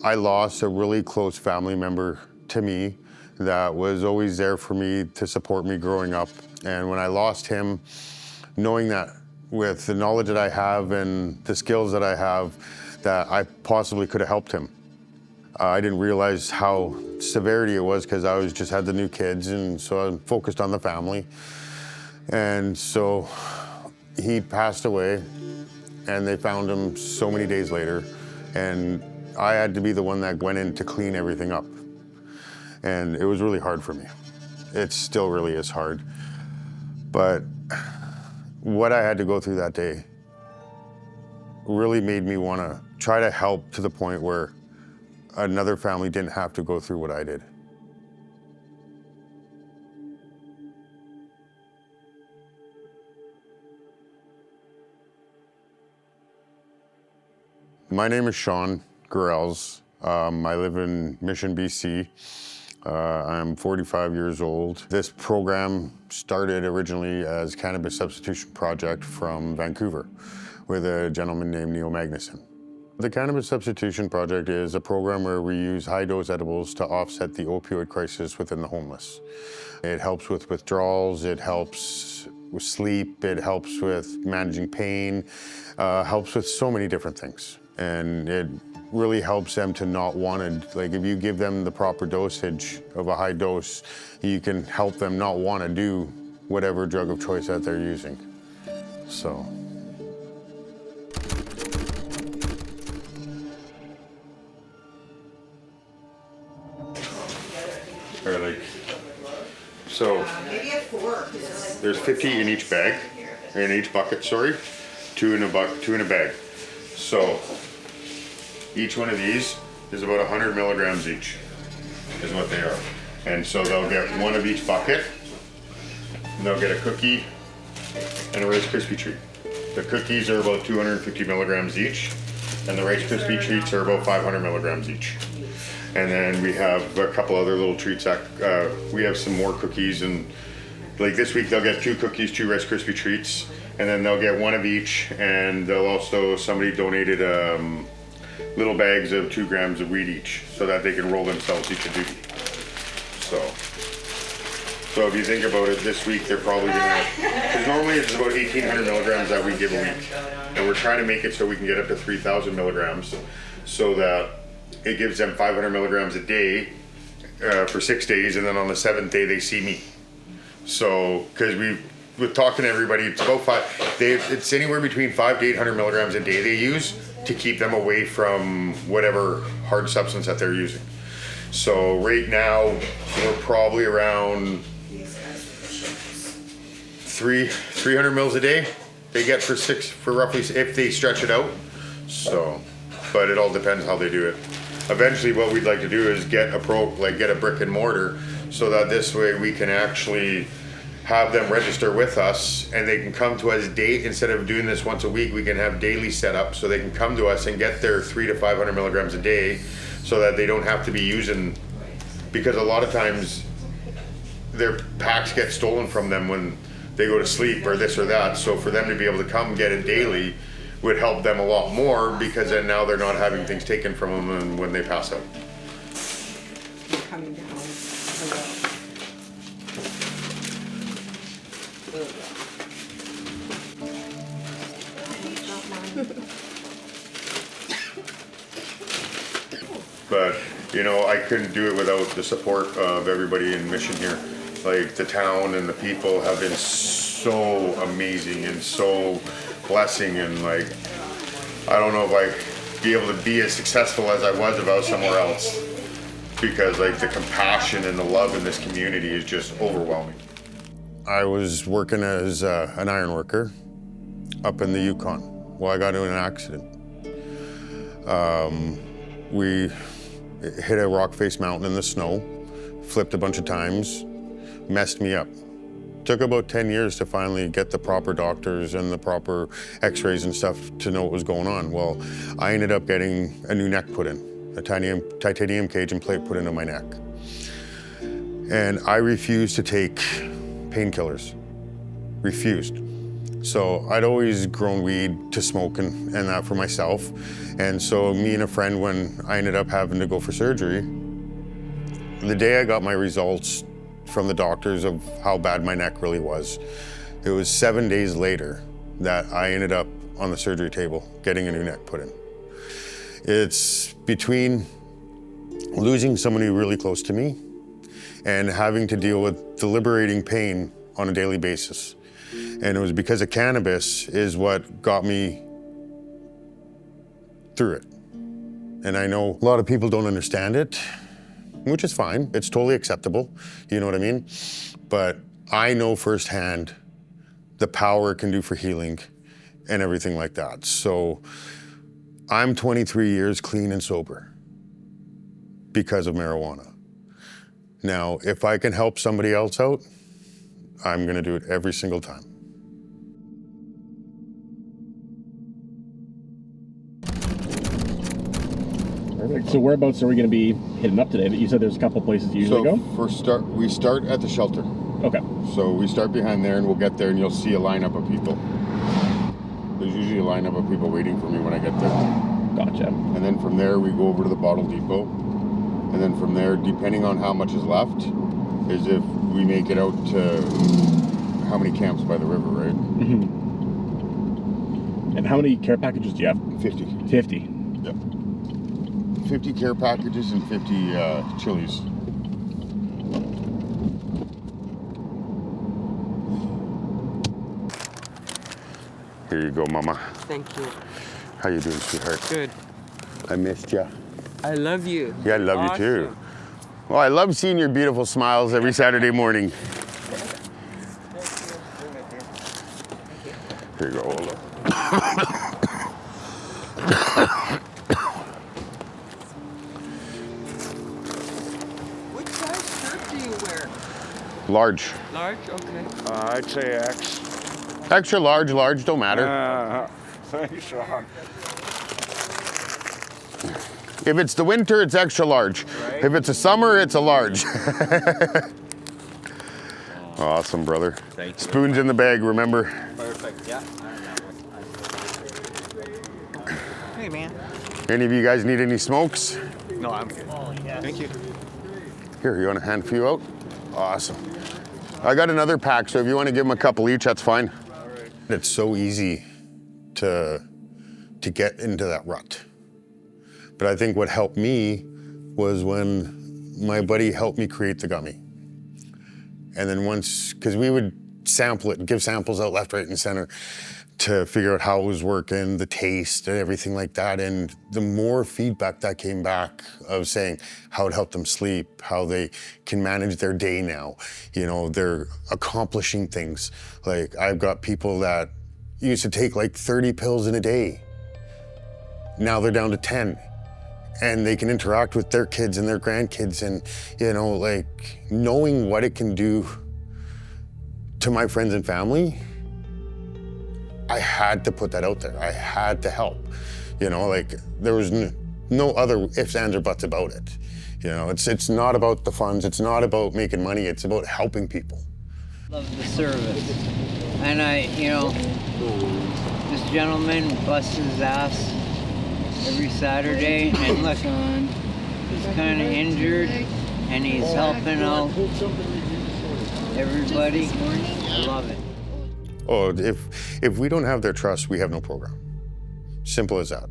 I lost a really close family member to me that was always there for me to support me growing up. And when I lost him, knowing that with the knowledge that I have and the skills that I have, that I possibly could have helped him. I didn't realize how severity it was because I was just had the new kids, and so I'm focused on the family. And so he passed away, and they found him so many days later, and I had to be the one that went in to clean everything up. And it was really hard for me. It still really is hard. But what I had to go through that day really made me want to try to help to the point where another family didn't have to go through what I did. My name is Sean Gurels. I live in Mission, BC. I'm 45 years old. This program started originally as Cannabis Substitution project from Vancouver with a gentleman named Neil Magnuson. The Cannabis Substitution project is a program where we use high-dose edibles to offset the opioid crisis within the homeless. It helps with withdrawals, it helps with sleep, it helps with managing pain, helps with so many different things. And it really helps them to not want to, like if you give them the proper dosage of a high dose, you can help them not want to do whatever drug of choice that they're using. So. Or like, so there's 50 in each bag, in each bucket, sorry, two in a bag. So each one of these is about 100 milligrams each, is what they are. And so they'll get one of each bucket, and they'll get a cookie and a Rice Krispie treat. The cookies are about 250 milligrams each, and the Rice Krispie treats are about 500 milligrams each. And then we have a couple other little treats that, we have some more cookies, and like this week they'll get 2 cookies, 2 Rice Krispie treats, and then they'll get one of each, and they'll also, somebody donated little bags of 2 grams of weed each so that they can roll themselves each a duty. So if you think about it, this week they're probably gonna, because normally it's about 1,800 milligrams that we give a week. And we're trying to make it so we can get up to 3,000 milligrams so that it gives them 500 milligrams a day for 6 days, and then on the 7th day they see me. So, because we're talking to everybody, it's about it's anywhere between 500 to 800 milligrams a day they use to keep them away from whatever hard substance that they're using. So right now we're probably around 300 mils a day they get for roughly, if they stretch it out. So, but it all depends how they do it. Eventually what we'd like to do is get a brick and mortar so that this way we can actually have them register with us and they can come to us instead of doing this once a week, we can have daily set up so they can come to us and get their 300 to 500 milligrams a day so that they don't have to be using, because a lot of times their packs get stolen from them when they go to sleep or this or that. So for them to be able to come get it daily would help them a lot more, because then now they're not having things taken from them when they pass out. Coming down. But, you know, I couldn't do it without the support of everybody in Mission here. Like, the town and the people have been so amazing and so blessing, and like, I don't know if I'd be able to be as successful as I was if I was somewhere else, because like the compassion and the love in this community is just overwhelming. I was working as an iron worker up in the Yukon. Well, I got into an accident. We hit a rock-faced mountain in the snow, flipped a bunch of times, messed me up. Took about 10 years to finally get the proper doctors and the proper x-rays and stuff to know what was going on. Well, I ended up getting a new neck put in, a titanium cage and plate put into my neck. And I refused to take painkillers, refused. So I'd always grown weed to smoke and that for myself. And so me and a friend, when I ended up having to go for surgery, the day I got my results from the doctors of how bad my neck really was, it was 7 days later that I ended up on the surgery table getting a new neck put in. It's between losing somebody really close to me and having to deal with deliberating pain on a daily basis. And it was because of cannabis is what got me through it. And I know a lot of people don't understand it, which is fine. It's totally acceptable, you know what I mean? But I know firsthand the power it can do for healing and everything like that. So I'm 23 years clean and sober because of marijuana. Now, if I can help somebody else out, I'm gonna do it every single time. Perfect. So whereabouts are we going to be hitting up today? You said there's a couple places you usually go? We start at the shelter. Okay. So we start behind there and we'll get there and you'll see a lineup of people. There's usually a lineup of people waiting for me when I get there. Gotcha. And then from there we go over to the bottle depot. And then from there, depending on how much is left, is if we make it out to how many camps by the river, right? Mm-hmm. And how many care packages do you have? 50. 50. Yep. 50 care packages and 50 chilies. Here you go, Mama. Thank you. How you doing, sweetheart? Good. I missed you. I love you. Yeah, I love you too. Well, I love seeing your beautiful smiles every Saturday morning. Here you go, hold up. What size shirt do you wear? Large. Large? Okay. I'd say X. Extra large, large, don't matter. Thanks, Sean. If it's the winter, it's extra large. Right. If it's a summer, it's a large. Awesome, brother. Thank you. Spoons in the bag, remember? Perfect, yeah. Hey, man. Any of you guys need any smokes? No, I'm good. Thank you. Here, you want to hand a few out? Awesome. I got another pack, so if you want to give them a couple each, that's fine. All right. It's so easy to get into that rut. But I think what helped me was when my buddy helped me create the gummy. And then once, because we would sample it and give samples out left, right, and center to figure out how it was working, the taste and everything like that. And the more feedback that came back of saying how it helped them sleep, how they can manage their day now, you know, they're accomplishing things. Like I've got people that used to take like 30 pills in a day. Now they're down to 10. And they can interact with their kids and their grandkids and, you know, like knowing what it can do to my friends and family, I had to put that out there. I had to help. You know, like there was no other ifs, ands, or buts about it. You know, it's not about the funds. It's not about making money. It's about helping people. Love the service. And this gentleman busts his ass every Saturday, and look, he's kind of injured, and he's helping out everybody. I love it. Oh, if we don't have their trust, we have no program. Simple as that.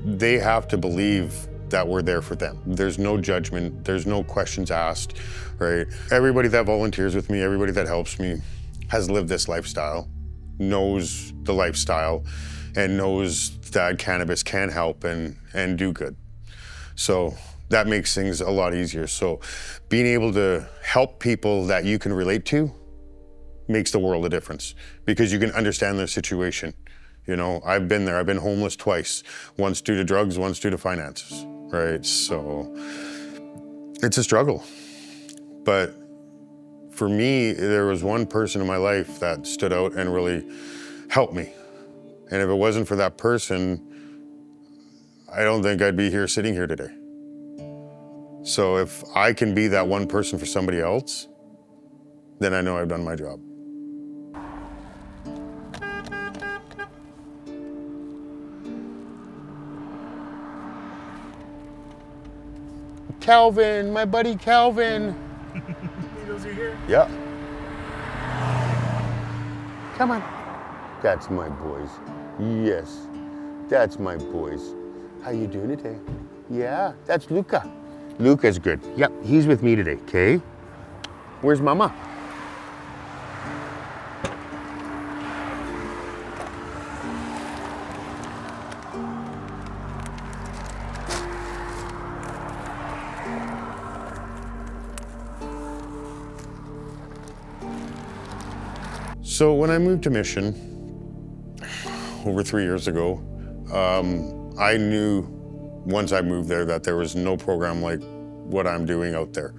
They have to believe that we're there for them. There's no judgment. There's no questions asked, right? Everybody that volunteers with me, everybody that helps me has lived this lifestyle, knows the lifestyle, and knows that cannabis can help and do good. So that makes things a lot easier. So being able to help people that you can relate to makes the world a difference because you can understand their situation. You know, I've been there. I've been homeless twice, once due to drugs, once due to finances, right? So it's a struggle. But for me, there was one person in my life that stood out and really helped me. And if it wasn't for that person, I don't think I'd be here sitting here today. So if I can be that one person for somebody else, then I know I've done my job. Calvin, my buddy Calvin. He knows you're here. Yeah. Come on. That's my boys. Yes, that's my boys. How you doing today? Yeah, that's Luca. Luca's good. Yep, he's with me today, okay? Where's Mama? So when I moved to Mission over 3 years ago, I knew once I moved there that there was no program like what I'm doing out there.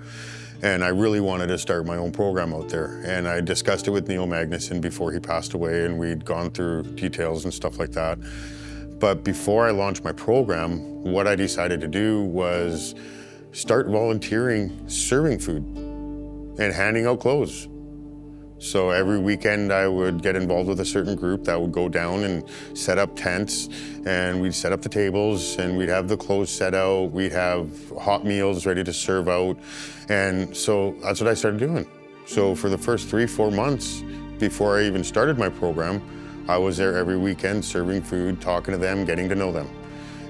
And I really wanted to start my own program out there. And I discussed it with Neil Magnuson before he passed away, and we'd gone through details and stuff like that. But before I launched my program, what I decided to do was start volunteering serving food and handing out clothes. So every weekend I would get involved with a certain group that would go down and set up tents, and we'd set up the tables and we'd have the clothes set out. We'd have hot meals ready to serve out. And so that's what I started doing. So for the first 3-4 months before I even started my program, I was there every weekend serving food, talking to them, getting to know them,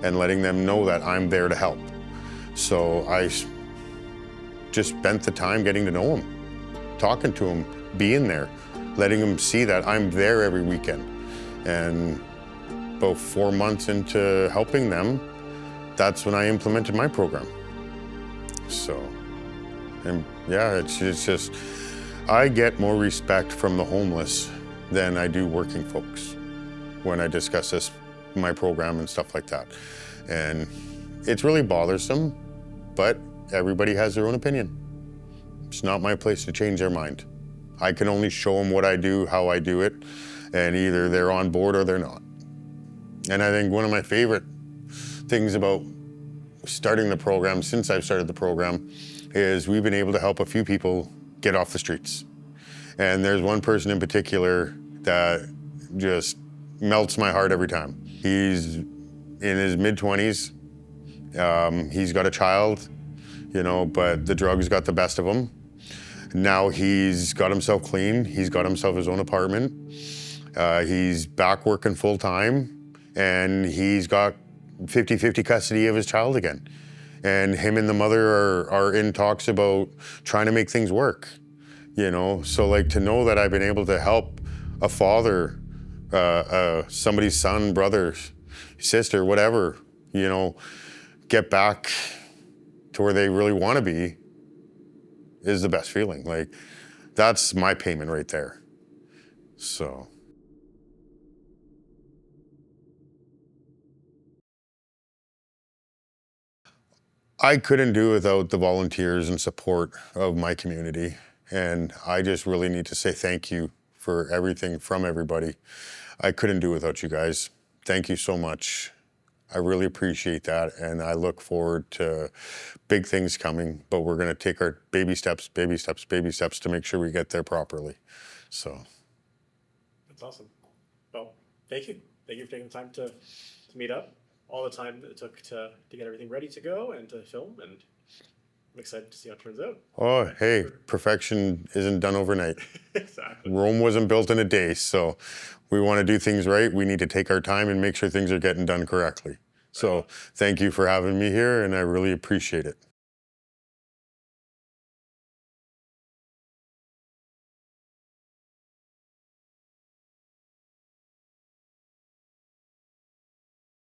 and letting them know that I'm there to help. So I just spent the time getting to know them, talking to them, being there, letting them see that I'm there every weekend. And about 4 months into helping them, that's when I implemented my program. So, and yeah, it's just, I get more respect from the homeless than I do working folks when I discuss this, my program and stuff like that. And it's really bothersome, but everybody has their own opinion. It's not my place to change their mind. I can only show them what I do, how I do it, and either they're on board or they're not. And I think one of my favorite things about starting the program, since I've started the program, is we've been able to help a few people get off the streets. And there's one person in particular that just melts my heart every time. He's in his mid-20s. He's got a child, you know, but the drugs got the best of him. Now he's got himself clean. He's got himself his own apartment. He's back working full time, and he's got 50-50 custody of his child again. And him and the mother are in talks about trying to make things work, you know? So like to know that I've been able to help a father, somebody's son, brother, sister, whatever, you know, get back to where they really want to be is the best feeling. Like, that's my payment right there. So. I couldn't do it without the volunteers and support of my community. And I just really need to say thank you for everything from everybody. I couldn't do it without you guys. Thank you so much. I really appreciate that, and I look forward to big things coming, but we're gonna take our baby steps to make sure we get there properly, so. That's awesome. Well, thank you. Thank you for taking the time to meet up, all the time that it took to get everything ready to go and to film, and I'm excited to see how it turns out. Oh, hey, perfection isn't done overnight. Exactly. Rome wasn't built in a day, so we want to do things right. We need to take our time and make sure things are getting done correctly. So thank you for having me here, and I really appreciate it.